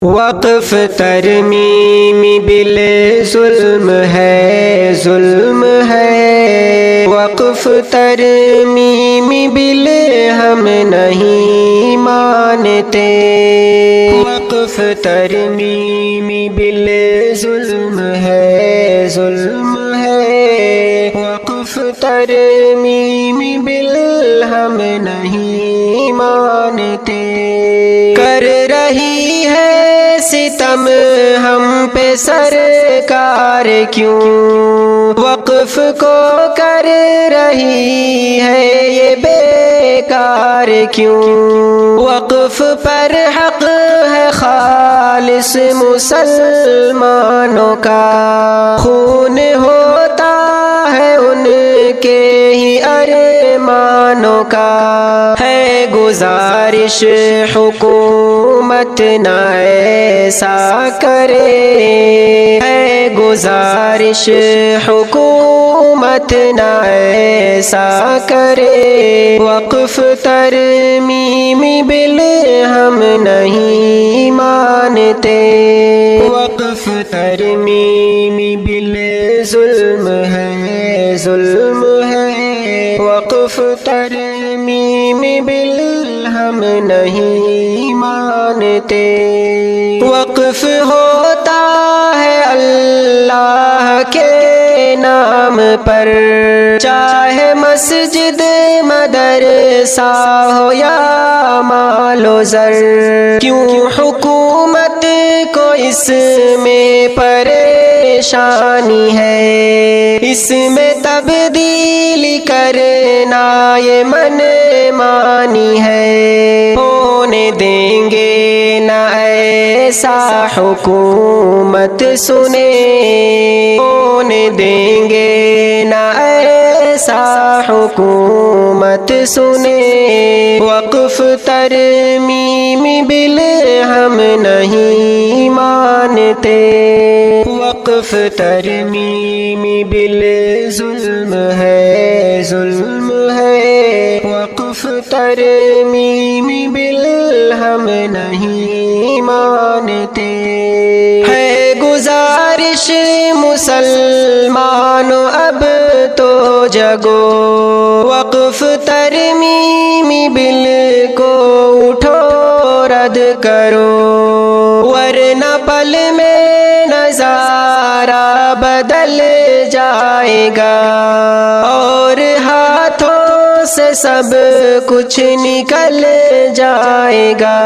وقف ترمیمی بل ظلم ہے، ظلم ہے۔ وقف ترمیمی بل ہم نہیں مانتے، وقف ترمیمی بل ظلم ہے، ظلم ہے۔ وقف ترمیمی بل ہم نہیں مانتے، کر رہی ہے ستم ہم پہ سرکار کیوں، وقف کو کر رہی ہے یہ بیکار کیوں۔ وقف پر حق ہے خالص مسلمانوں کا، خون ہوتا ہے ان کے ہی ارمانوں کا۔ ہے گزارش حکومت نہ ایسا کرے، ہے گزارش حکومت نہ ایسا کرے۔ وقف ترمیمی بل ہم نہیں مانتے، وقف ترمیمی بل ظلم ہے، ظلم ہے۔ وقف ترمیمی بل ہم نہیں مانتے، وقف ہوتا ہے اللہ کے نام پر، چاہے مسجد مدرسہ ہو یا مال و زر۔ کیوں حکومت کو اس میں پریشانی ہے، اس میں تبدیلی کرنا یہ من مانی ہے۔ ہونے دیں گے نہ ایسا حکومت سنے، ہونے دیں گے نہ ایسا حکومت سنے۔ وقف ترمیمی بل ہم نہیں مانتے، وقف ترمیمی بل ظلم ہے، ظلم ہے۔ وقف ترمیمی بل ہم نہیں مانتے، ہے گزارش مسلمانوں اب تو جگو، وقف ترمیمی بل کو اٹھو رد کرو، ورنہ پل میں نظارہ بدل جائے گا، اور ہاتھوں سے سب کچھ نکل جائے گا۔